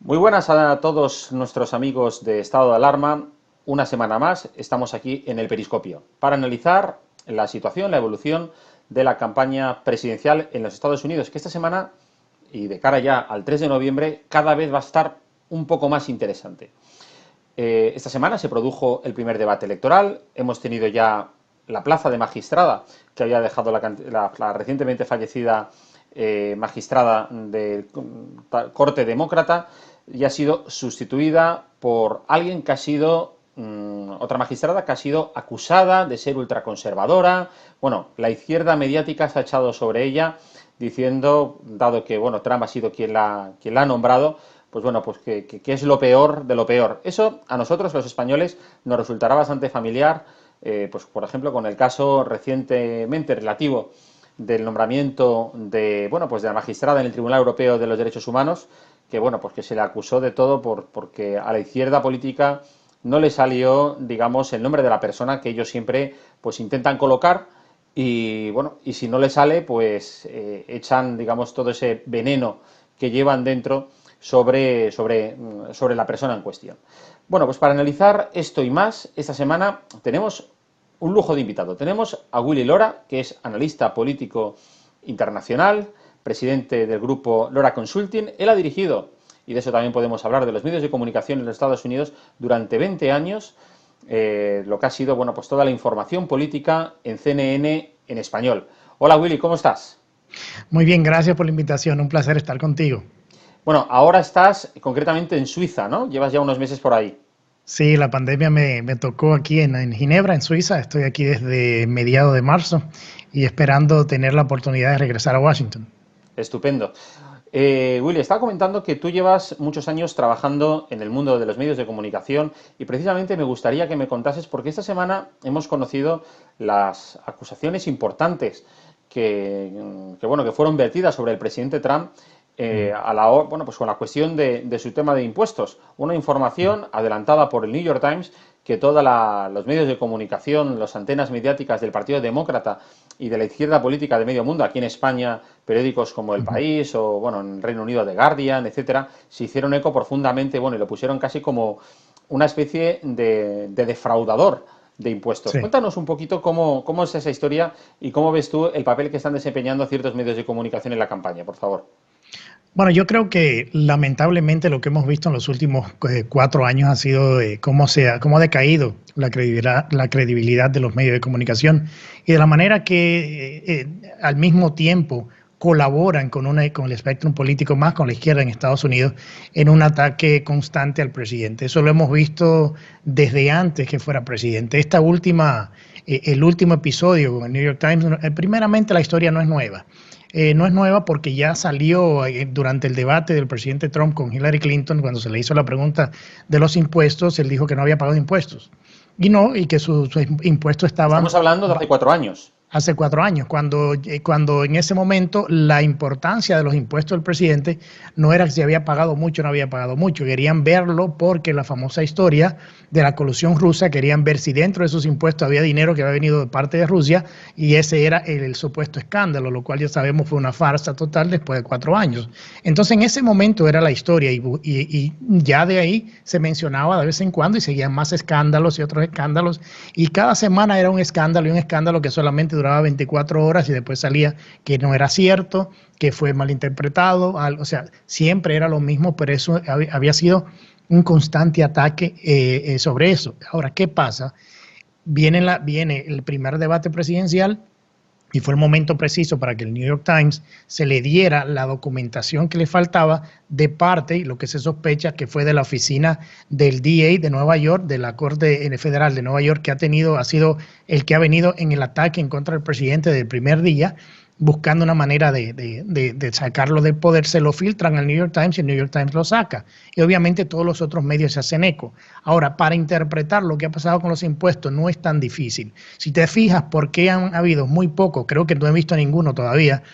Muy buenas a todos nuestros amigos de Estado de Alarma. Una semana más estamos aquí en el Periscopio para analizar la situación, la evolución de la campaña presidencial en los Estados Unidos, que esta semana y de cara ya al 3 de noviembre cada vez va a estar un poco más interesante. Esta semana se produjo el primer debate electoral, hemos tenido ya la plaza de magistrada que había dejado la recientemente fallecida magistrada de corte demócrata y ha sido sustituida por alguien que ha sido otra magistrada que ha sido acusada de ser ultraconservadora. Bueno, la izquierda mediática se ha echado sobre ella diciendo, dado que bueno, Trump ha sido quien la ha nombrado, pues bueno, pues que es lo peor de lo peor. Eso a nosotros, los españoles, nos resultará bastante familiar, pues por ejemplo, con el caso recientemente relativo del nombramiento de, bueno, pues de la magistrada en el Tribunal Europeo de los Derechos Humanos, que bueno, pues que se le acusó de todo porque a la izquierda política no le salió, digamos, el nombre de la persona que ellos siempre pues intentan colocar y bueno, y si no le sale, pues echan, digamos, todo ese veneno que llevan dentro sobre la persona en cuestión. Bueno, pues para analizar esto y más, esta semana tenemos un lujo de invitado. Tenemos a Willy Lora, que es analista político internacional, presidente del grupo Lora Consulting. Él ha dirigido, y de eso también podemos hablar, de los medios de comunicación en los Estados Unidos durante 20 años, lo que ha sido, bueno, pues toda la información política en CNN en español. Hola Willy, ¿cómo estás? Muy bien, gracias por la invitación, un placer estar contigo. Bueno, ahora estás concretamente en Suiza, ¿no? Llevas ya unos meses por ahí. Sí, la pandemia me tocó aquí en Ginebra, en Suiza. Estoy aquí desde mediados de marzo y esperando tener la oportunidad de regresar a Washington. Estupendo. Willy, estaba comentando que tú llevas muchos años trabajando en el mundo de los medios de comunicación y precisamente me gustaría que me contases, porque esta semana hemos conocido las acusaciones importantes bueno, que fueron vertidas sobre el presidente Trump bueno, pues con la cuestión de su tema de impuestos. Una información adelantada por el New York Times que todos los medios de comunicación, las antenas mediáticas del Partido Demócrata y de la izquierda política de medio mundo, aquí en España, periódicos como El País o, bueno, en Reino Unido The Guardian, etcétera, se hicieron eco profundamente, bueno, y lo pusieron casi como una especie de defraudador de impuestos. Sí. Cuéntanos un poquito cómo es esa historia y cómo ves tú el papel que están desempeñando ciertos medios de comunicación en la campaña, por favor. Bueno, yo creo que lamentablemente lo que hemos visto en los últimos 4 años ha sido cómo ha decaído la credibilidad de los medios de comunicación y de la manera que al mismo tiempo colaboran con el espectro político, más con la izquierda en Estados Unidos, en un ataque constante al presidente. Eso lo hemos visto desde antes que fuera presidente. El último episodio con el New York Times, primeramente la historia no es nueva. No es nueva porque ya salió durante el debate del presidente Trump con Hillary Clinton, cuando se le hizo la pregunta de los impuestos, él dijo que no había pagado impuestos. Y que sus impuestos estaban... Estamos hablando de hace 4 años. Hace 4 años, cuando en ese momento la importancia de los impuestos del presidente no era si había pagado mucho o no había pagado mucho. Querían verlo porque la famosa historia de la colusión rusa, querían ver si dentro de esos impuestos había dinero que había venido de parte de Rusia, y ese era el supuesto escándalo, lo cual ya sabemos fue una farsa total después de 4 años. Entonces en ese momento era la historia y ya de ahí se mencionaba de vez en cuando y seguían más escándalos y otros escándalos, y cada semana era un escándalo, y un escándalo que solamente duraba 24 horas y después salía que no era cierto, que fue malinterpretado, o sea, siempre era lo mismo, pero eso había sido un constante ataque sobre eso. Ahora, ¿qué pasa? Viene el primer debate presidencial y fue el momento preciso para que el New York Times se le diera la documentación que le faltaba de parte, y lo que se sospecha que fue de la oficina del DA de Nueva York, de la Corte Federal de Nueva York, que ha sido el que ha venido en el ataque en contra del presidente del primer día, buscando una manera de sacarlo del poder. Se lo filtran al New York Times y el New York Times lo saca. Y obviamente todos los otros medios se hacen eco. Ahora, para interpretar lo que ha pasado con los impuestos no es tan difícil. Si te fijas por qué han habido muy pocos, creo que no he visto ninguno todavía,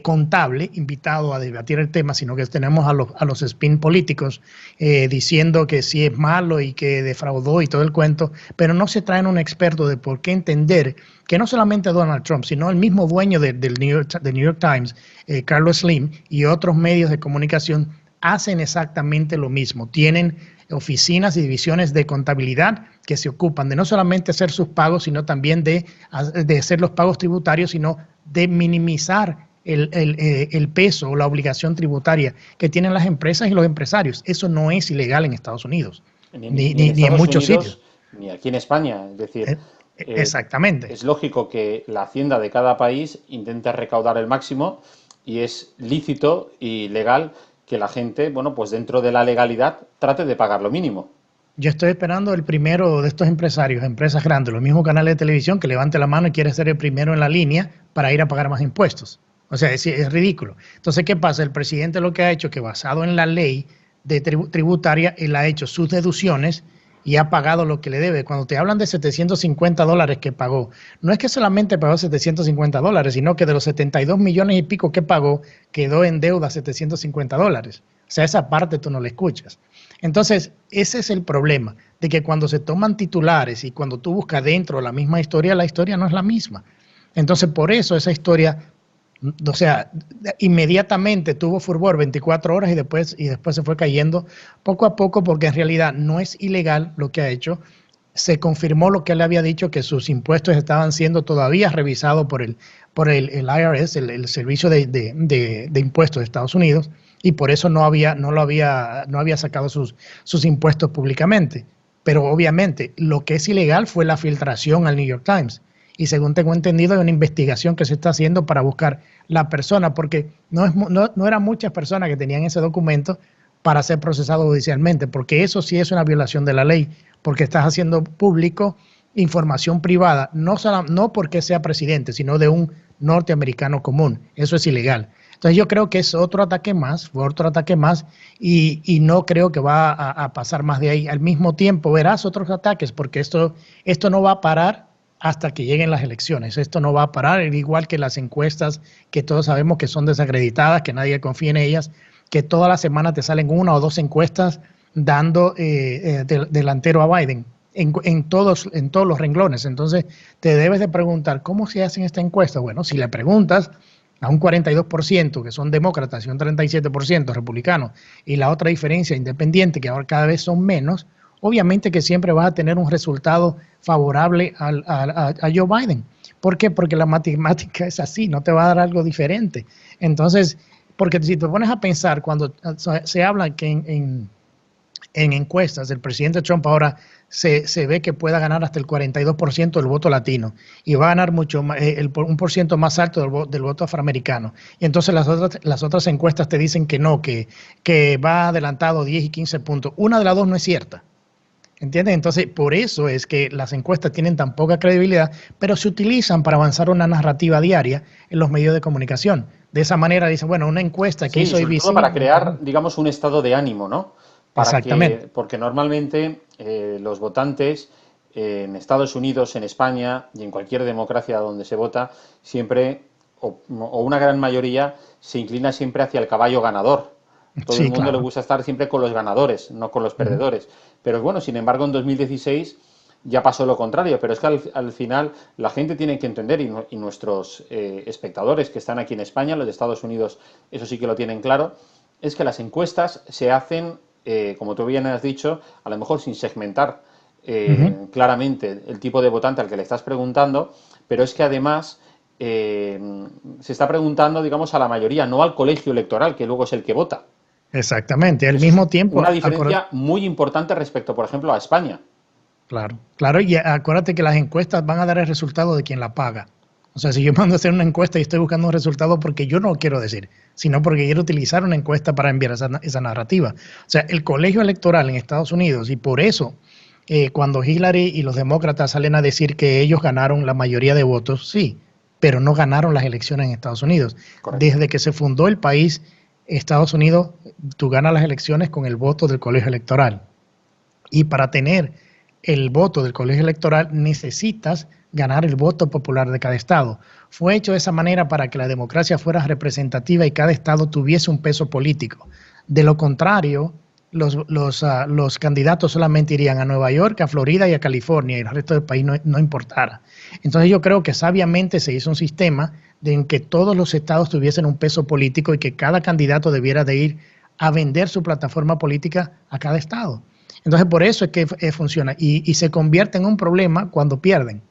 contable invitado a debatir el tema, sino que tenemos a los spin políticos diciendo que sí es malo y que defraudó y todo el cuento, pero no se traen un experto de por qué entender que no solamente Donald Trump, sino el mismo dueño del New York Times, Carlos Slim, y otros medios de comunicación hacen exactamente lo mismo. Tienen oficinas y divisiones de contabilidad que se ocupan de no solamente hacer sus pagos, sino también de hacer los pagos tributarios, sino de minimizar el peso o la obligación tributaria que tienen las empresas y los empresarios. Eso no es ilegal en Estados Unidos, ni en muchos sitios. Ni aquí en España. Es decir, exactamente. Es lógico que la hacienda de cada país intente recaudar el máximo y es lícito y legal que la gente, bueno, pues dentro de la legalidad trate de pagar lo mínimo. Yo estoy esperando el primero de estos empresarios, empresas grandes, los mismos canales de televisión, que levante la mano y quiere ser el primero en la línea para ir a pagar más impuestos. O sea, es ridículo. Entonces, ¿qué pasa? El presidente lo que ha hecho es que basado en la ley de tributaria, él ha hecho sus deducciones y ha pagado lo que le debe. Cuando te hablan de $750 que pagó, no es que solamente pagó $750, sino que de los 72 millones y pico que pagó, quedó en deuda $750. O sea, esa parte tú no la escuchas. Entonces, ese es el problema, de que cuando se toman titulares y cuando tú buscas dentro la misma historia, la historia no es la misma. Entonces, por eso esa historia, o sea, inmediatamente tuvo furor 24 horas y después se fue cayendo poco a poco, porque en realidad no es ilegal lo que ha hecho. Se confirmó lo que él había dicho, que sus impuestos estaban siendo todavía revisados por el IRS, el Servicio de Impuestos de Estados Unidos, y por eso no había sacado sus impuestos públicamente. Pero obviamente lo que es ilegal fue la filtración al New York Times. Y según tengo entendido, hay una investigación que se está haciendo para buscar la persona, porque no eran muchas personas que tenían ese documento para ser procesado judicialmente, porque eso sí es una violación de la ley, porque estás haciendo público información privada, no porque sea presidente, sino de un norteamericano común. Eso es ilegal. Entonces yo creo que es otro ataque más, y no creo que va a pasar más de ahí. Al mismo tiempo verás otros ataques, porque esto no va a parar hasta que lleguen las elecciones. Esto no va a parar, igual que las encuestas que todos sabemos que son desacreditadas, que nadie confía en ellas, que toda la semana te salen 1 o 2 encuestas dando delantero a Biden en todos los renglones. Entonces te debes de preguntar, ¿cómo se hacen esta encuesta? Bueno, si le preguntas a un 42% que son demócratas y un 37% republicanos, y la otra diferencia independiente, que ahora cada vez son menos, obviamente que siempre vas a tener un resultado favorable a Joe Biden. ¿Por qué? Porque la matemática es así, no te va a dar algo diferente. Entonces, porque si te pones a pensar, cuando se habla que en encuestas el presidente Trump ahora se ve que pueda ganar hasta el 42% del voto latino y va a ganar mucho un por ciento más alto del voto afroamericano. Y entonces las otras encuestas te dicen que no, que va adelantado 10 y 15 puntos. Una de las dos no es cierta. ¿Entiendes? Entonces, por eso es que las encuestas tienen tan poca credibilidad, pero se utilizan para avanzar una narrativa diaria en los medios de comunicación. De esa manera dicen, bueno, una encuesta que hizo ABC... para crear, digamos, un estado de ánimo, ¿no? Exactamente. Porque normalmente los votantes en Estados Unidos, en España y en cualquier democracia donde se vota, siempre, o una gran mayoría, se inclina siempre hacia el caballo ganador. Todo el mundo le gusta estar siempre con los ganadores, no con los perdedores. Pero bueno, sin embargo, en 2016 ya pasó lo contrario. Pero es que al final la gente tiene que entender, y nuestros espectadores que están aquí en España, los de Estados Unidos, eso sí que lo tienen claro, es que las encuestas se hacen, como tú bien has dicho, a lo mejor sin segmentar claramente el tipo de votante al que le estás preguntando, pero es que además se está preguntando, digamos, a la mayoría, no al colegio electoral, que luego es el que vota. Exactamente, al mismo tiempo... Una diferencia muy importante respecto, por ejemplo, a España. Claro, y acuérdate que las encuestas van a dar el resultado de quien la paga. O sea, si yo mando a hacer una encuesta y estoy buscando un resultado porque yo no lo quiero decir, sino porque quiero utilizar una encuesta para enviar esa narrativa. O sea, el colegio electoral en Estados Unidos, y por eso cuando Hillary y los demócratas salen a decir que ellos ganaron la mayoría de votos, sí, pero no ganaron las elecciones en Estados Unidos. Correcto. Desde que se fundó el país, Estados Unidos, tú ganas las elecciones con el voto del colegio electoral. Y para tener el voto del colegio electoral necesitas ganar el voto popular de cada estado. Fue hecho de esa manera para que la democracia fuera representativa y cada estado tuviese un peso político. De lo contrario, los candidatos solamente irían a Nueva York, a Florida y a California, y el resto del país no importara. Entonces yo creo que sabiamente se hizo un sistema en que todos los estados tuviesen un peso político y que cada candidato debiera de ir a vender su plataforma política a cada estado. Entonces, por eso es que funciona y se convierte en un problema cuando pierden.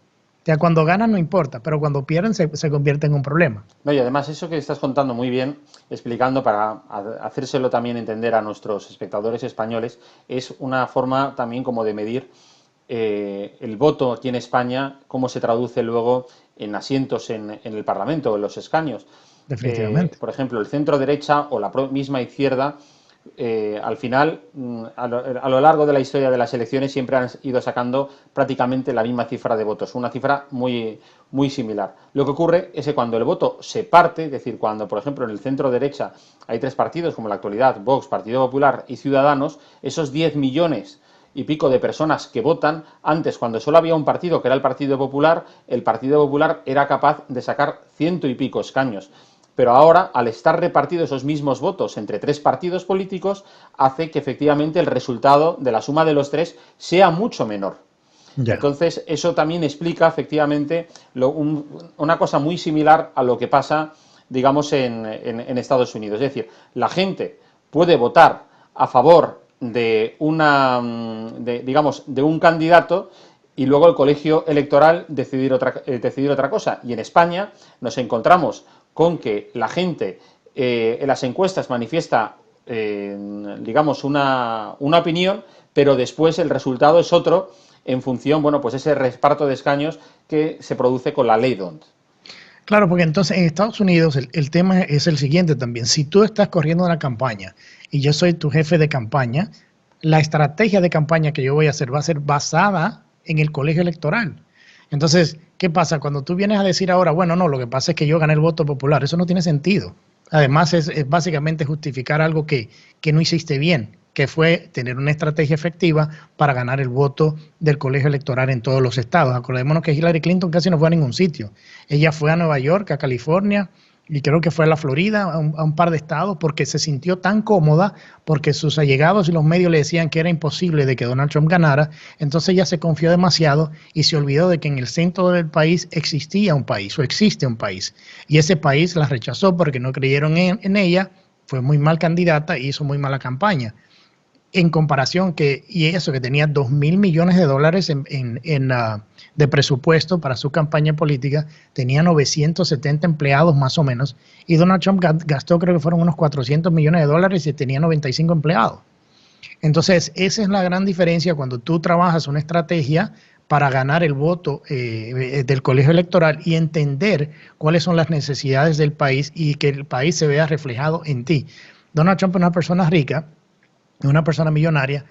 O sea, cuando ganan no importa, pero cuando pierden se convierte en un problema. No, y además eso que estás contando muy bien, explicando para hacérselo también entender a nuestros espectadores españoles, es una forma también como de medir el voto aquí en España, cómo se traduce luego en asientos en el Parlamento, en los escaños. Definitivamente. Por ejemplo, el centro derecha o la misma izquierda, al final, a lo largo de la historia de las elecciones, siempre han ido sacando prácticamente la misma cifra de votos, una cifra muy, muy similar. Lo que ocurre es que cuando el voto se parte, es decir, cuando, por ejemplo, en el centro derecha hay 3 partidos, como en la actualidad, Vox, Partido Popular y Ciudadanos, esos 10 millones y pico de personas que votan, antes, cuando solo había un partido, que era el Partido Popular era capaz de sacar 100 y pico escaños. Pero ahora, al estar repartidos esos mismos votos entre 3 partidos políticos, hace que efectivamente el resultado de la suma de los 3 sea mucho menor. Ya. Entonces, eso también explica efectivamente una cosa muy similar a lo que pasa, digamos, en Estados Unidos. Es decir, la gente puede votar a favor de un candidato y luego el colegio electoral decidir otra cosa. Y en España nos encontramos con que la gente en las encuestas manifiesta, digamos, una opinión, pero después el resultado es otro en función, bueno, pues ese reparto de escaños que se produce con la ley D'Hondt. Claro, porque entonces en Estados Unidos el tema es el siguiente también. Si tú estás corriendo una campaña y yo soy tu jefe de campaña, la estrategia de campaña que yo voy a hacer va a ser basada en el colegio electoral. Entonces, ¿qué pasa? Cuando tú vienes a decir ahora, bueno, no, lo que pasa es que yo gané el voto popular, eso no tiene sentido. Además, es básicamente justificar algo que no hiciste bien, que fue tener una estrategia efectiva para ganar el voto del colegio electoral en todos los estados. Acordémonos que Hillary Clinton casi no fue a ningún sitio. Ella fue a Nueva York, a California, y creo que fue a la Florida, a un par de estados, porque se sintió tan cómoda, porque sus allegados y los medios le decían que era imposible de que Donald Trump ganara. Entonces ella se confió demasiado y se olvidó de que en el centro del país existía un país, o existe un país. Y ese país la rechazó porque no creyeron en ella, fue muy mal candidata y hizo muy mala campaña. En comparación que tenía $2,000 millones de presupuesto para su campaña política, tenía 970 empleados más o menos, y Donald Trump gastó, creo que fueron unos $400 millones y tenía 95 empleados. Entonces, esa es la gran diferencia cuando tú trabajas una estrategia para ganar el voto del colegio electoral y entender cuáles son las necesidades del país y que el país se vea reflejado en ti. Donald Trump es una persona rica, una persona millonaria,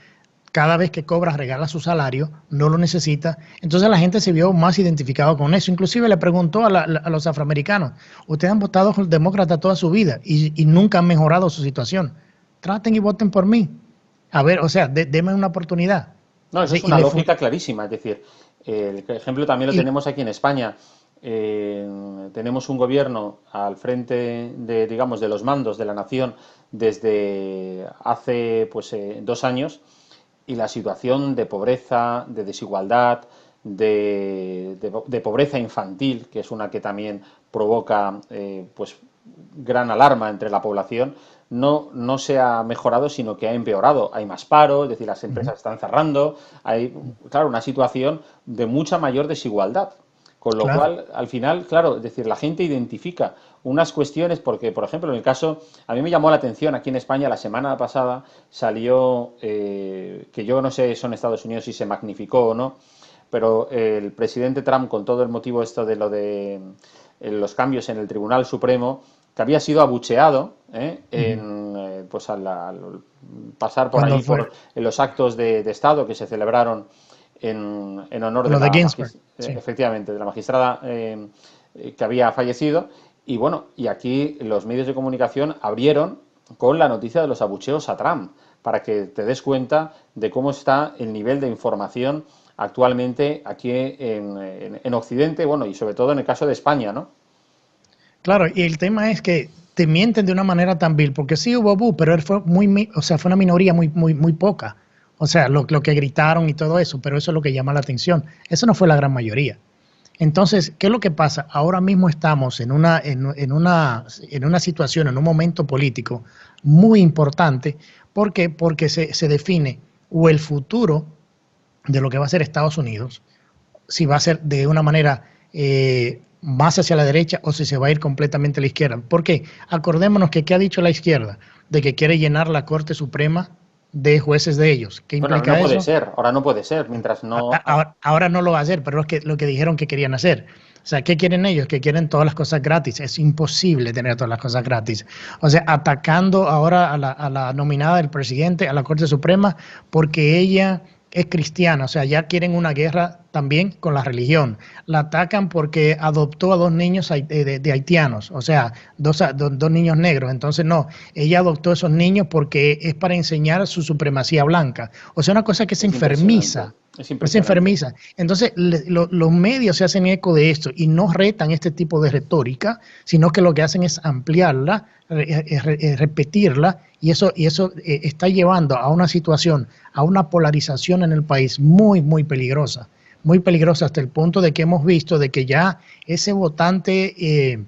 cada vez que cobra regala su salario, no lo necesita, entonces la gente se vio más identificado con eso. Inclusive le preguntó a los afroamericanos, ustedes han votado por demócrata toda su vida y nunca han mejorado su situación, traten y voten por mí, a ver, o sea, denme una oportunidad. No, eso es una lógica clarísima, es decir, el ejemplo también lo tenemos aquí en España. Tenemos un gobierno al frente de, digamos, de los mandos de la nación desde hace 2 años, y la situación de pobreza, de desigualdad, de pobreza infantil, que es una que también provoca gran alarma entre la población, no se ha mejorado, sino que ha empeorado. Hay más paro, es decir, las empresas están cerrando, hay, claro, una situación de mucha mayor desigualdad. Con lo cual, al final, claro, es decir, la gente identifica unas cuestiones, porque, por ejemplo, en el caso, a mí me llamó la atención, aquí en España la semana pasada salió, que yo no sé eso en Estados Unidos si se magnificó o no, pero el presidente Trump, con todo el motivo esto de lo de los cambios en el Tribunal Supremo, que había sido abucheado al pasar por ahí en los actos de Estado que se celebraron en honor de efectivamente, de la magistrada que había fallecido. Y bueno, y aquí los medios de comunicación abrieron con la noticia de los abucheos a Trump, para que te des cuenta de cómo está el nivel de información actualmente aquí en Occidente, bueno, y sobre todo en el caso de España, ¿no? Claro, y el tema es que te mienten de una manera tan vil, porque sí hubo pero él fue fue una minoría muy poca. O sea, lo que gritaron y todo eso, pero eso es lo que llama la atención. Eso no fue la gran mayoría. Entonces, ¿qué es lo que pasa? Ahora mismo estamos en una situación, en un momento político muy importante. ¿Por qué? Porque se define o el futuro de lo que va a ser Estados Unidos, si va a ser de una manera más hacia la derecha o si se va a ir completamente a la izquierda. ¿Por qué? Acordémonos que ¿qué ha dicho la izquierda? De que quiere llenar la Corte Suprema de jueces de ellos. ¿Qué Bueno, implica no puede eso? ser, ahora no puede ser, mientras no... Ahora no lo va a hacer, pero es lo que dijeron que querían hacer. O sea, ¿qué quieren ellos? Que quieren todas las cosas gratis. Es imposible tener todas las cosas gratis. O sea, atacando ahora a la nominada del presidente a la Corte Suprema porque ella es cristiana. O sea, ya quieren una guerra también con la religión. La atacan porque adoptó a dos niños de haitianos, o sea, dos niños negros. Entonces, no, ella adoptó a esos niños porque es para enseñar su supremacía blanca. O sea, una cosa que se Es impresionante, enfermiza. es Es impresionante. enfermiza. Entonces, los medios se hacen eco de esto y no retan este tipo de retórica, sino que lo que hacen es ampliarla, repetirla, y eso está llevando a una situación, a una polarización en el país muy peligrosa hasta el punto de que hemos visto de que ya ese votante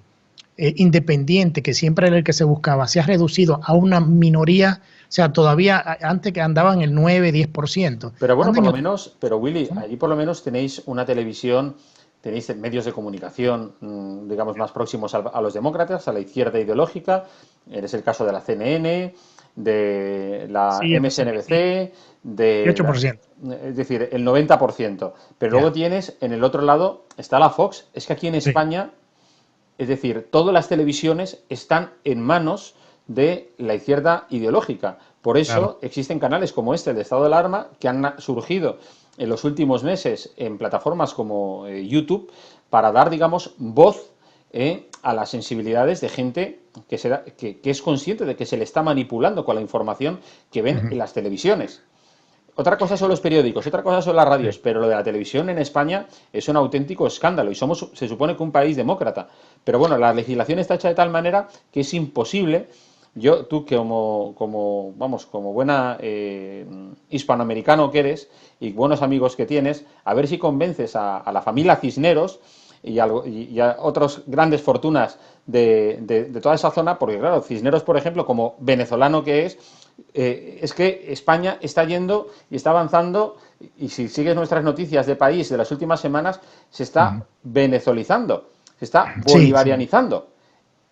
independiente, que siempre era el que se buscaba, se ha reducido a una minoría. O sea, todavía antes que andaban el 9-10%. Pero bueno, por Anden lo el, menos, pero Willy, allí por lo menos tenéis una televisión, tenéis medios de comunicación, digamos, más próximos a los demócratas, a la izquierda ideológica. Es el caso de la CNN, de la sí, MSNBC, MSNBC, de la, 8%. es decir, el 90%. Pero luego Ya, tienes, en el otro lado, está la Fox. Es que aquí en sí, España, es decir, todas las televisiones están en manos de la izquierda ideológica. Por claro. eso existen canales como este, el de Estado de Alarma, que han surgido en los últimos meses en plataformas como YouTube para dar, digamos, voz a las sensibilidades de gente que es consciente de que se le está manipulando con la información que ven Ujú, en las televisiones. Otra cosa son los periódicos, otra cosa son las radios, sí. pero lo de la televisión en España es un auténtico escándalo y somos, se supone que un país demócrata. Pero bueno, la legislación está hecha de tal manera que es imposible. Tú como buena hispanoamericano que eres y buenos amigos que tienes, a ver si convences a la familia Cisneros y a otras grandes fortunas de toda esa zona, porque claro, Cisneros, por ejemplo, como venezolano que es que España está yendo y está avanzando, y si sigues nuestras noticias de país de las últimas semanas, se está Ujú. venezolizando, se está Sí, sí, bolivarianizando.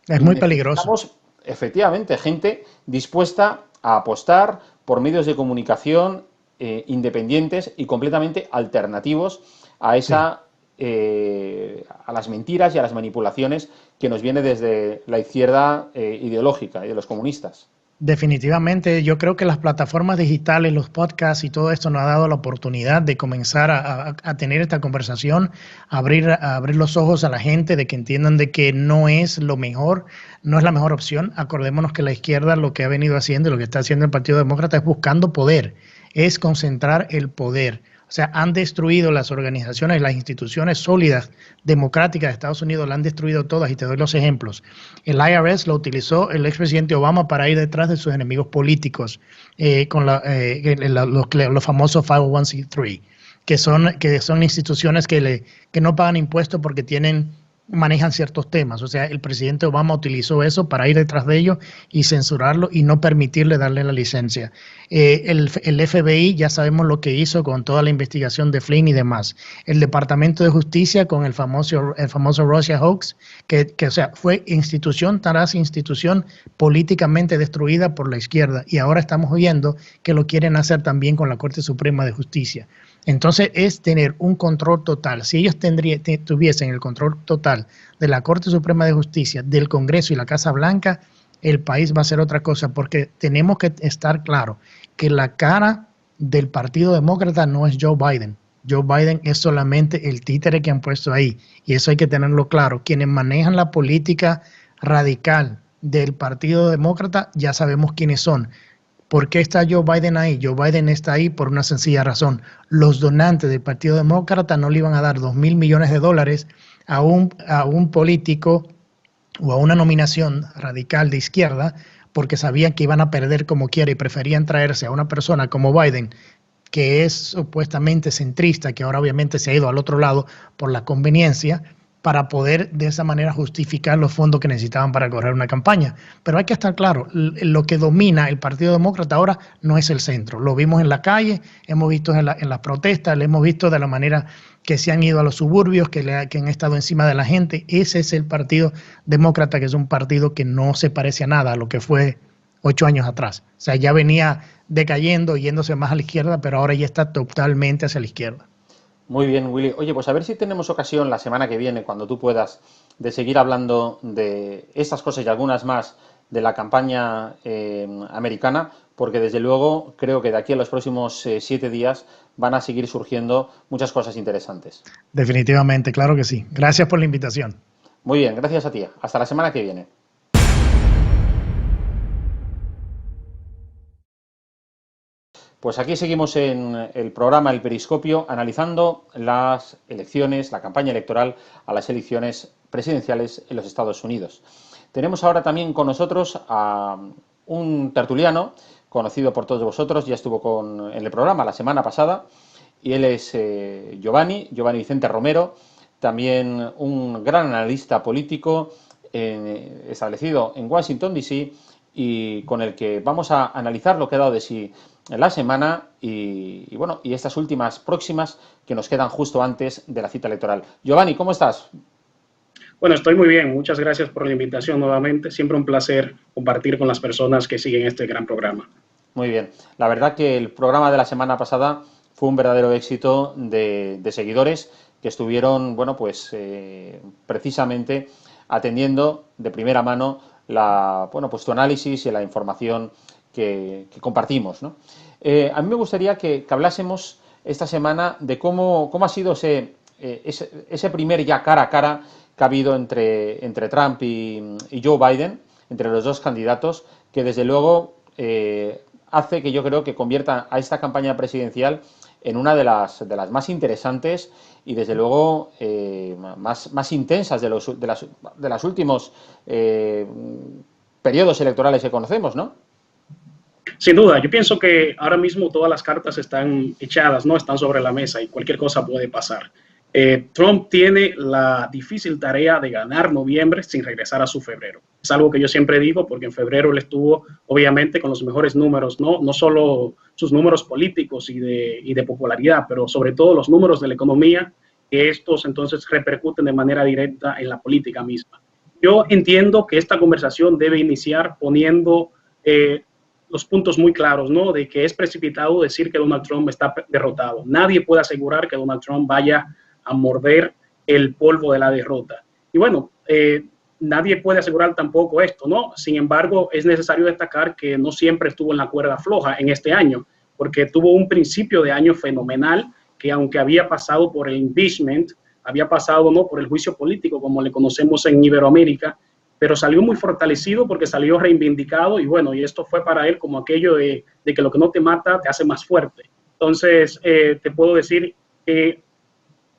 es Y muy peligroso. necesitamos, efectivamente, gente dispuesta a apostar por medios de comunicación independientes y completamente alternativos a Sí. esa a las mentiras y a las manipulaciones que nos viene desde la izquierda ideológica y de los comunistas. Definitivamente, yo creo que las plataformas digitales, los podcasts y todo esto nos ha dado la oportunidad de comenzar a tener esta conversación, a abrir los ojos a la gente de que entiendan de que no es lo mejor, no es la mejor opción. Acordémonos que la izquierda lo que ha venido haciendo, lo que está haciendo el Partido Demócrata es buscando poder, es concentrar el poder. O sea, han destruido las organizaciones, las instituciones sólidas, democráticas de Estados Unidos, la han destruido todas y te doy los ejemplos. El IRS lo utilizó el expresidente Obama para ir detrás de sus enemigos políticos con los famosos 501c3, que son instituciones que no pagan impuestos porque manejan ciertos temas. O sea, el presidente Obama utilizó eso para ir detrás de ellos y censurarlo y no permitirle darle la licencia. El FBI ya sabemos lo que hizo con toda la investigación de Flynn y demás. El Departamento de Justicia con el famoso Russia Hoax, o sea, fue institución tras institución políticamente destruida por la izquierda y ahora estamos viendo que lo quieren hacer también con la Corte Suprema de Justicia. Entonces es tener un control total. Si ellos tuviesen el control total de la Corte Suprema de Justicia, del Congreso y la Casa Blanca, el país va a ser otra cosa, porque tenemos que estar claro que la cara del Partido Demócrata no es Joe Biden. Joe Biden es solamente el títere que han puesto ahí, y eso hay que tenerlo claro. Quienes manejan la política radical del Partido Demócrata ya sabemos quiénes son. ¿Por qué está Joe Biden ahí? Joe Biden está ahí por una sencilla razón. Los donantes del Partido Demócrata no le iban a dar $2,000 millones a un político o a una nominación radical de izquierda porque sabían que iban a perder como quiera y preferían traerse a una persona como Biden que es supuestamente centrista, que ahora obviamente se ha ido al otro lado por la conveniencia, para poder de esa manera justificar los fondos que necesitaban para correr una campaña. Pero hay que estar claro, lo que domina el Partido Demócrata ahora no es el centro. Lo vimos en la calle, hemos visto en las protestas, lo hemos visto de la manera que se han ido a los suburbios, que han estado encima de la gente. Ese es el Partido Demócrata, que es un partido que no se parece a nada a lo que fue 8 años atrás. O sea, ya venía decayendo, yéndose más a la izquierda, pero ahora ya está totalmente hacia la izquierda. Muy bien, Willy. Oye, pues a ver si tenemos ocasión la semana que viene, cuando tú puedas, de seguir hablando de estas cosas y algunas más de la campaña americana, porque desde luego creo que de aquí a los próximos 7 días van a seguir surgiendo muchas cosas interesantes. Definitivamente, claro que sí. Gracias por la invitación. Muy bien, gracias a ti. Hasta la semana que viene. Pues aquí seguimos en el programa El Periscopio analizando las elecciones, la campaña electoral a las elecciones presidenciales en los Estados Unidos. Tenemos ahora también con nosotros a un tertuliano conocido por todos vosotros, ya estuvo en el programa la semana pasada, y él es Giovanni Vicente Romero, también un gran analista político establecido en Washington, D.C., y con el que vamos a analizar lo que ha dado de sí en la semana y estas últimas próximas que nos quedan justo antes de la cita electoral. Giovanni, ¿cómo estás? Bueno, estoy muy bien. Muchas gracias por la invitación nuevamente. Siempre un placer compartir con las personas que siguen este gran programa. Muy bien. La verdad que el programa de la semana pasada fue un verdadero éxito de seguidores que estuvieron, precisamente atendiendo de primera mano tu análisis y la información que compartimos, ¿no? A mí me gustaría que hablásemos esta semana de cómo ha sido ese primer ya cara a cara que ha habido entre Trump y Joe Biden, entre los dos candidatos, que desde luego hace que yo creo que convierta a esta campaña presidencial en una de las más interesantes y desde luego más intensas de los últimos periodos electorales que conocemos, ¿no? Sin duda, yo pienso que ahora mismo todas las cartas están echadas, ¿no? Están sobre la mesa y cualquier cosa puede pasar. Trump tiene la difícil tarea de ganar noviembre sin regresar a su febrero. Es algo que yo siempre digo porque en febrero él estuvo obviamente con los mejores números, no solo sus números políticos y de popularidad, pero sobre todo los números de la economía, que estos entonces repercuten de manera directa en la política misma. Yo entiendo que esta conversación debe iniciar poniendo los puntos muy claros, ¿no? De que es precipitado decir que Donald Trump está derrotado. Nadie puede asegurar que Donald Trump vaya a morder el polvo de la derrota. Y bueno, nadie puede asegurar tampoco esto, ¿no? Sin embargo, es necesario destacar que no siempre estuvo en la cuerda floja en este año, porque tuvo un principio de año fenomenal, que aunque había pasado por el impeachment, había pasado, ¿no?, por el juicio político, como le conocemos en Iberoamérica, pero salió muy fortalecido porque salió reivindicado y bueno, y esto fue para él como aquello de que lo que no te mata te hace más fuerte. Entonces, te puedo decir que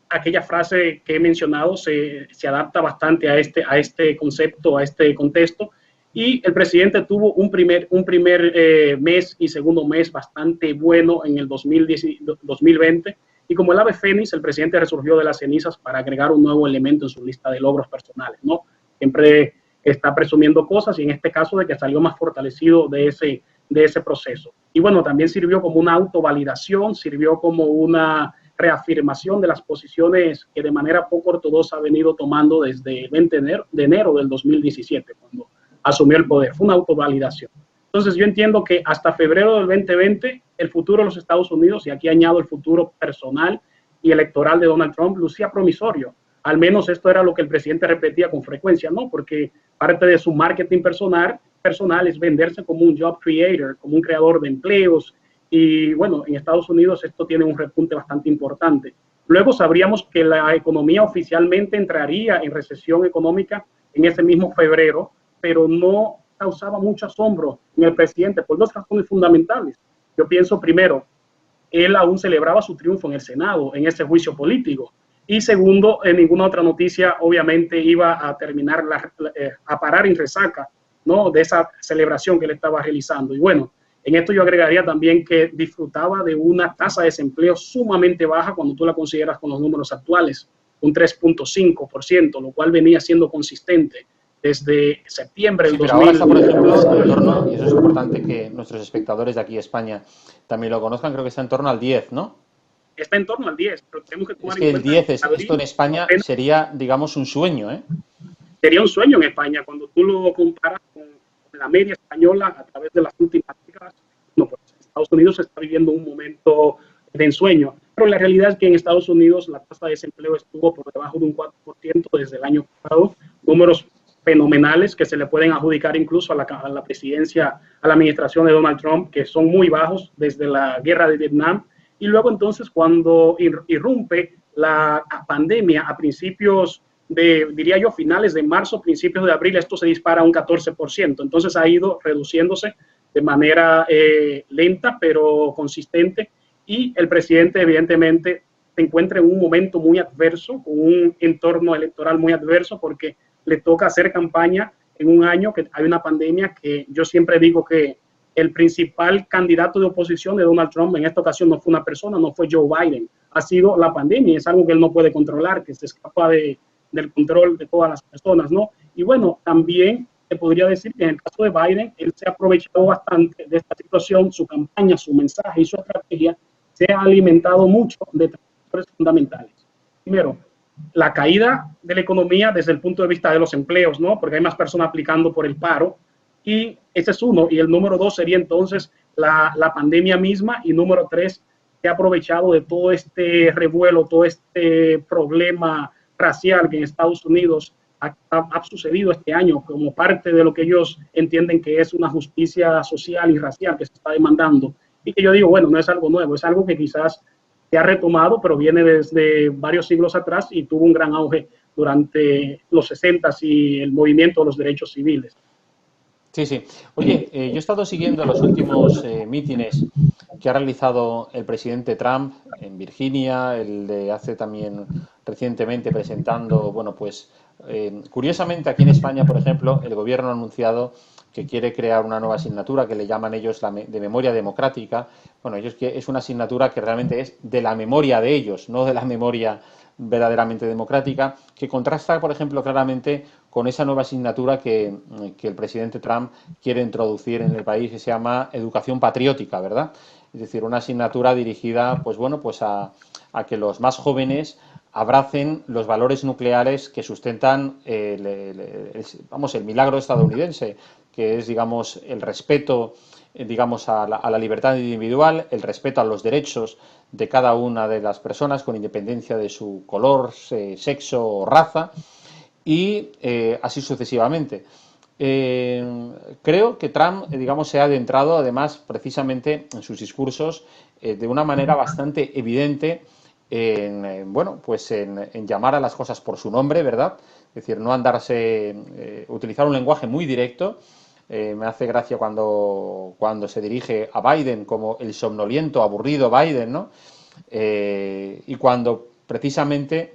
aquella frase que he mencionado se adapta bastante a este concepto, a este contexto, y el presidente tuvo un primer mes y segundo mes bastante bueno en el 2020, y como el ave fénix, el presidente resurgió de las cenizas para agregar un nuevo elemento en su lista de logros personales, ¿no? Siempre está presumiendo cosas y en este caso de que salió más fortalecido de ese proceso. Y bueno, también sirvió como una autovalidación, sirvió como una reafirmación de las posiciones que de manera poco ortodoxa ha venido tomando desde el 20 de enero del 2017, cuando asumió el poder. Fue una autovalidación. Entonces yo entiendo que hasta febrero del 2020 el futuro de los Estados Unidos, y aquí añado el futuro personal y electoral de Donald Trump, lucía promisorio. Al menos esto era lo que el presidente repetía con frecuencia, ¿no? Porque parte de su marketing personal es venderse como un job creator, como un creador de empleos. Y bueno, en Estados Unidos esto tiene un repunte bastante importante. Luego sabríamos que la economía oficialmente entraría en recesión económica en ese mismo febrero, pero no causaba mucho asombro en el presidente por dos razones fundamentales. Yo pienso, primero, él aún celebraba su triunfo en el Senado, en ese juicio político. Y segundo, en ninguna otra noticia obviamente iba a terminar a parar en resaca, ¿no?, de esa celebración que él estaba realizando. Y bueno, En esto yo agregaría también que disfrutaba de una tasa de desempleo sumamente baja cuando tú la consideras con los números actuales, un 3.5%, lo cual venía siendo consistente desde septiembre del Sí, pero 2000. ahora está, por ejemplo, en torno, y eso es importante que nuestros espectadores de aquí de España también lo conozcan, creo que está en torno al 10, ¿no? Está en torno al 10, pero tenemos que Es tomar en que el cuenta que 10, esto en abril España apenas sería, digamos, un sueño, ¿eh? sería un sueño en España cuando tú lo comparas con la media española a través de las últimas décadas. No, pues Estados Unidos está viviendo un momento de ensueño, pero la realidad es que en Estados Unidos la tasa de desempleo estuvo por debajo de un 4% desde el año pasado, números fenomenales que se le pueden adjudicar incluso a la presidencia, a la administración de Donald Trump, que son muy bajos desde la guerra de Vietnam. Y luego entonces cuando irrumpe la pandemia a principios diría yo, finales de marzo, principios de abril, esto se dispara a un 14%. Entonces ha ido reduciéndose de manera lenta, pero consistente. Y el presidente, evidentemente, se encuentra en un momento muy adverso, con un entorno electoral muy adverso, porque le toca hacer campaña en un año que hay una pandemia que yo siempre digo que el principal candidato de oposición de Donald Trump en esta ocasión no fue una persona, no fue Joe Biden, ha sido la pandemia, es algo que él no puede controlar, que se escapa del control de todas las personas, ¿no? Y bueno, también te podría decir que en el caso de Biden, él se ha aprovechado bastante de esta situación, su campaña, su mensaje y su estrategia se ha alimentado mucho de factores fundamentales. Primero, la caída de la economía desde el punto de vista de los empleos, ¿no? Porque hay más personas aplicando por el paro, y ese es uno. Y el número dos sería entonces la pandemia misma, y número tres, se ha aprovechado de todo este revuelo, todo este problema racial que en Estados Unidos ha sucedido este año como parte de lo que ellos entienden que es una justicia social y racial que se está demandando. Y que yo digo, bueno, no es algo nuevo, es algo que quizás se ha retomado, pero viene desde varios siglos atrás y tuvo un gran auge durante los 60s y el movimiento de los derechos civiles. Sí, sí. Oye, yo he estado siguiendo los últimos mítines que ha realizado el presidente Trump en Virginia, el de hace también recientemente presentando, bueno, pues curiosamente aquí en España, por ejemplo, el gobierno ha anunciado que quiere crear una nueva asignatura que le llaman ellos de memoria democrática. Bueno, ellos que es una asignatura que realmente es de la memoria de ellos, no de la memoria verdaderamente democrática, que contrasta, por ejemplo, claramente con esa nueva asignatura que el presidente Trump quiere introducir en el país, que se llama educación patriótica, ¿verdad? Es decir, una asignatura dirigida, pues bueno, pues a que los más jóvenes abracen los valores nucleares que sustentan el milagro estadounidense, que es, digamos, el respeto, digamos, a la libertad individual, el respeto a los derechos de cada una de las personas con independencia de su color, sexo o raza, y así sucesivamente. Creo que Trump, digamos, se ha adentrado, además, precisamente en sus discursos, de una manera bastante evidente bueno, pues en llamar a las cosas por su nombre, ¿verdad? Es decir, no utilizar un lenguaje muy directo. Me hace gracia cuando se dirige a Biden como el somnoliento, aburrido Biden, ¿no? Y cuando precisamente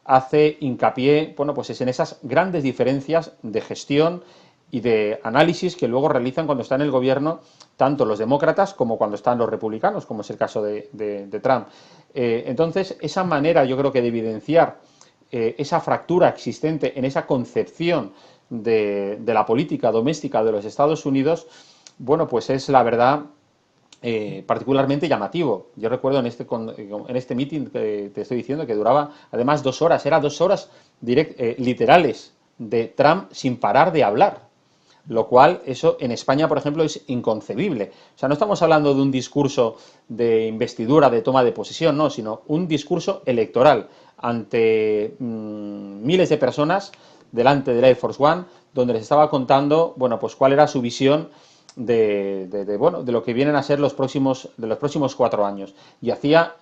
hace hincapié, bueno, pues es en esas grandes diferencias de gestión y de análisis que luego realizan cuando están en el gobierno, tanto los demócratas como cuando están los republicanos, como es el caso de Trump. Entonces, esa manera, yo creo que de evidenciar esa fractura existente en esa concepción de la política doméstica de los Estados Unidos, bueno, pues es la verdad particularmente llamativo. Yo recuerdo en este meeting que te estoy diciendo que duraba además 2 horas, era 2 horas literales de Trump sin parar de hablar, lo cual eso en España, por ejemplo, es inconcebible. O sea, no estamos hablando de un discurso de investidura, de toma de posesión, no, sino un discurso electoral ante miles de personas delante del Air Force One, donde les estaba contando, bueno, pues cuál era su visión de lo que vienen a ser los próximos 4 años. Y hacía,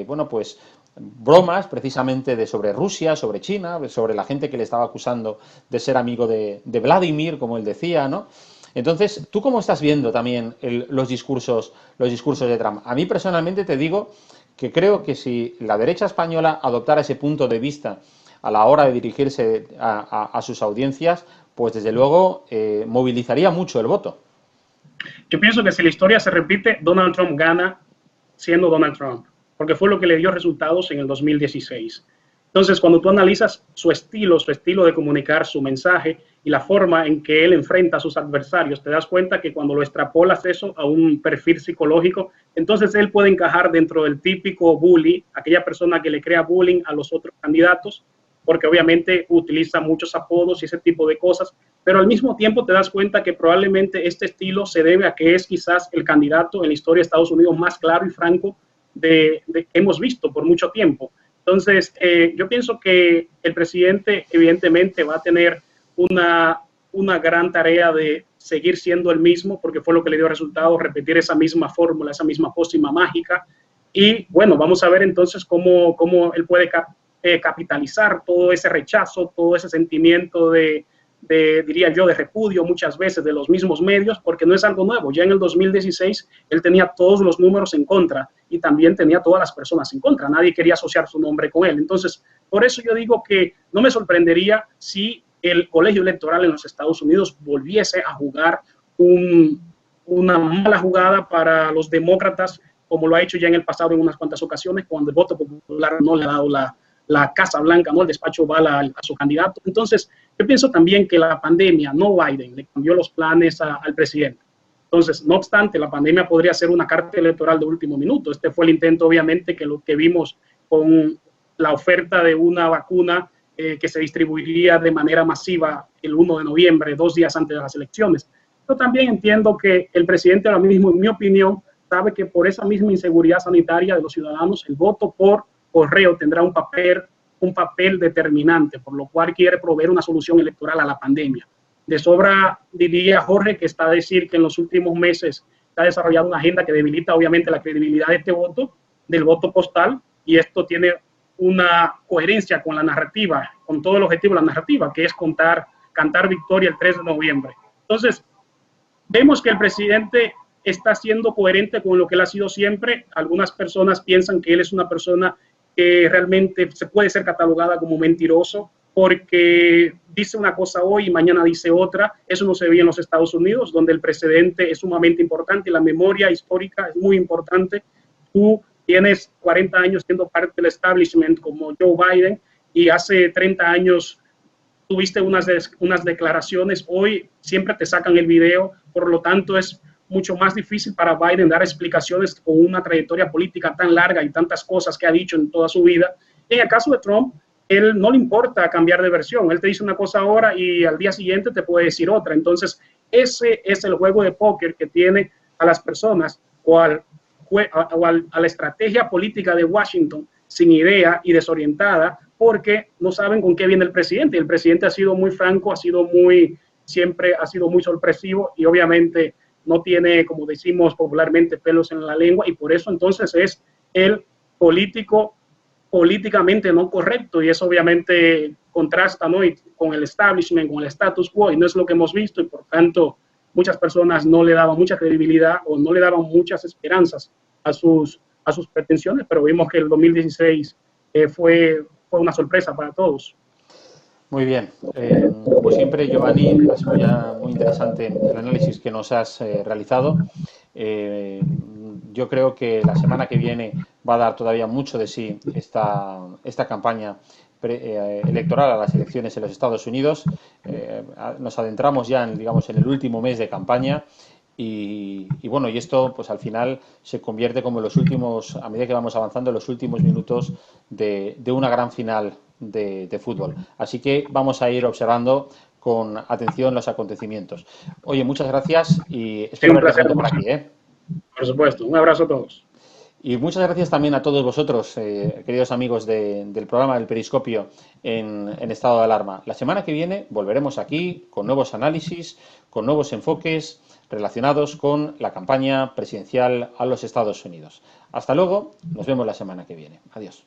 bueno, pues bromas precisamente sobre Rusia, sobre China, sobre la gente que le estaba acusando de ser amigo de Vladimir, como él decía, ¿no? Entonces, ¿tú cómo estás viendo también los discursos de Trump? A mí personalmente te digo que creo que si la derecha española adoptara ese punto de vista a la hora de dirigirse a sus audiencias, pues desde luego movilizaría mucho el voto. Yo pienso que si la historia se repite, Donald Trump gana siendo Donald Trump, porque fue lo que le dio resultados en el 2016. Entonces, cuando tú analizas su estilo de comunicar su mensaje y la forma en que él enfrenta a sus adversarios, te das cuenta que cuando lo extrapolas eso a un perfil psicológico, entonces él puede encajar dentro del típico bully, aquella persona que le crea bullying a los otros candidatos, porque obviamente utiliza muchos apodos y ese tipo de cosas, pero al mismo tiempo te das cuenta que probablemente este estilo se debe a que es quizás el candidato en la historia de Estados Unidos más claro y franco que hemos visto por mucho tiempo. Entonces, yo pienso que el presidente evidentemente va a tener una gran tarea de seguir siendo el mismo, porque fue lo que le dio resultados, repetir esa misma fórmula, esa misma pócima mágica. Y bueno, vamos a ver entonces cómo él puede capitalizar todo ese rechazo, todo ese sentimiento diría yo, de repudio muchas veces de los mismos medios, porque no es algo nuevo. Ya en el 2016 él tenía todos los números en contra y también tenía todas las personas en contra. Nadie quería asociar su nombre con él. Entonces, por eso yo digo que no me sorprendería si el colegio electoral en los Estados Unidos volviese a jugar una mala jugada para los demócratas, como lo ha hecho ya en el pasado en unas cuantas ocasiones, cuando el voto popular no le ha dado la Casa Blanca, no el despacho Oval a su candidato. Entonces, yo pienso también que la pandemia, no Biden, le cambió los planes al presidente. Entonces, no obstante, la pandemia podría ser una carta electoral de último minuto. Este fue el intento, obviamente, que lo que vimos con la oferta de una vacuna que se distribuiría de manera masiva el 1 de noviembre, 2 días antes de las elecciones. Yo también entiendo que el presidente ahora mismo, en mi opinión, sabe que por esa misma inseguridad sanitaria de los ciudadanos, el voto por correo tendrá un papel determinante, por lo cual quiere proveer una solución electoral a la pandemia. De sobra diría Jorge que está a decir que en los últimos meses se ha desarrollado una agenda que debilita obviamente la credibilidad de este voto, del voto postal, y esto tiene una coherencia con la narrativa, con todo el objetivo de la narrativa, que es cantar victoria el 3 de noviembre. Entonces, vemos que el presidente está siendo coherente con lo que él ha sido siempre. Algunas personas piensan que él es una persona que realmente se puede ser catalogada como mentiroso porque dice una cosa hoy y mañana dice otra. Eso no se ve en los Estados Unidos, donde el precedente es sumamente importante y la memoria histórica es muy importante. Tú tienes 40 años siendo parte del establishment como Joe Biden y hace 30 años tuviste unas declaraciones, hoy siempre te sacan el video, por lo tanto es mucho más difícil para Biden dar explicaciones con una trayectoria política tan larga y tantas cosas que ha dicho en toda su vida. En el caso de Trump, él no le importa cambiar de versión. Él te dice una cosa ahora y al día siguiente te puede decir otra. Entonces, ese es el juego de póker que tiene a las personas o a la estrategia política de Washington sin idea y desorientada porque no saben con qué viene el presidente. El presidente ha sido muy franco, siempre ha sido muy sorpresivo y obviamente no tiene, como decimos popularmente, pelos en la lengua y por eso entonces es el políticamente no correcto y eso obviamente contrasta, ¿no? Y con el establishment, con el status quo y no es lo que hemos visto y por tanto muchas personas no le daban mucha credibilidad o no le daban muchas esperanzas a sus pretensiones, pero vimos que el 2016 fue una sorpresa para todos. Muy bien, como siempre Giovanni, ha sido ya muy interesante el análisis que nos has realizado. Yo creo que la semana que viene va a dar todavía mucho de sí esta campaña electoral a las elecciones en los Estados Unidos. Nos adentramos ya en el último mes de campaña y bueno, y esto pues al final se convierte como en los últimos, a medida que vamos avanzando, en los últimos minutos de una gran final de fútbol. Así que vamos a ir observando con atención los acontecimientos. Oye, muchas gracias y espero verte pronto por aquí. Por supuesto, un abrazo a todos. Y muchas gracias también a todos vosotros, queridos amigos del programa del Periscopio en estado de alarma. La semana que viene volveremos aquí con nuevos análisis, con nuevos enfoques relacionados con la campaña presidencial a los Estados Unidos. Hasta luego, nos vemos la semana que viene. Adiós.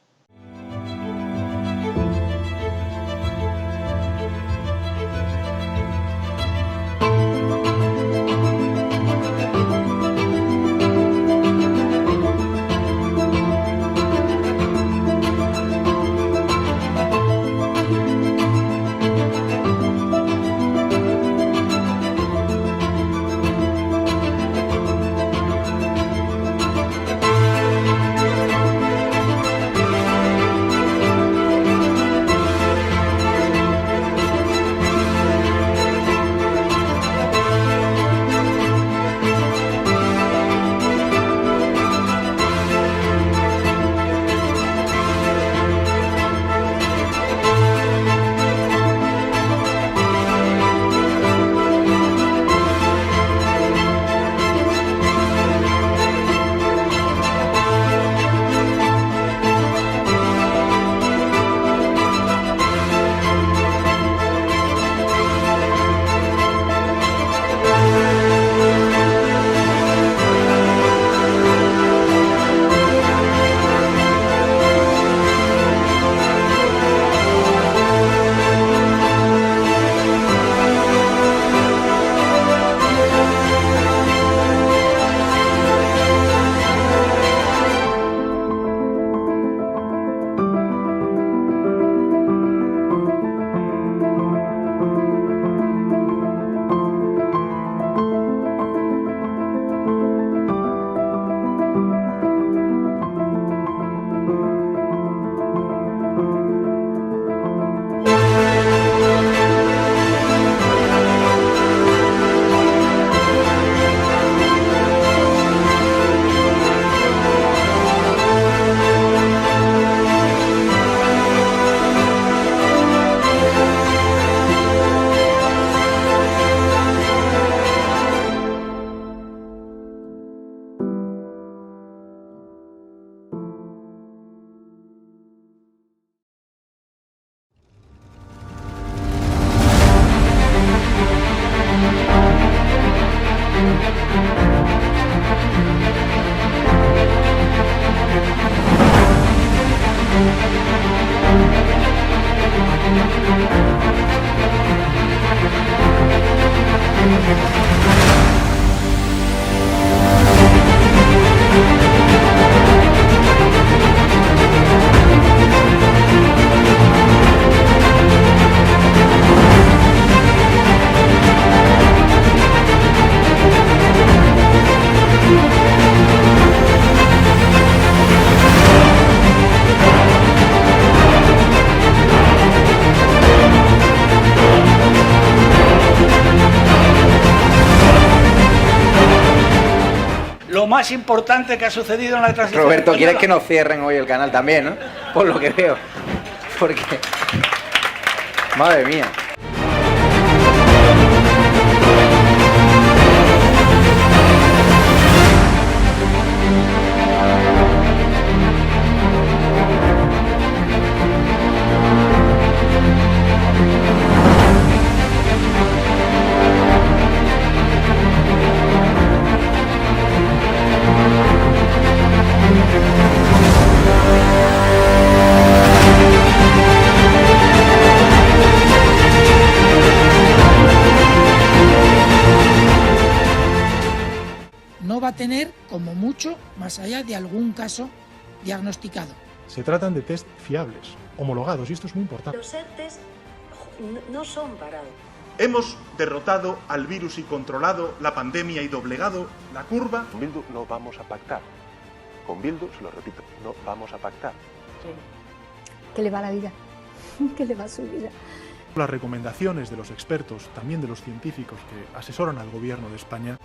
más importante que ha sucedido en la transición Roberto, española. ¿quieres que nos cierren hoy el canal también, no? Por lo que veo. Porque... Madre mía. No va a tener, como mucho, más allá de algún caso diagnosticado. Se tratan de test fiables, homologados, y esto es muy importante. Los ERTEs no son parados. Hemos derrotado al virus y controlado la pandemia y doblegado la curva. Con Bildu no vamos a pactar. Con Bildu, se lo repito, no vamos a pactar. ¿Qué le va la vida? ¿Qué le va su vida? Las recomendaciones de los expertos, también de los científicos que asesoran al gobierno de España,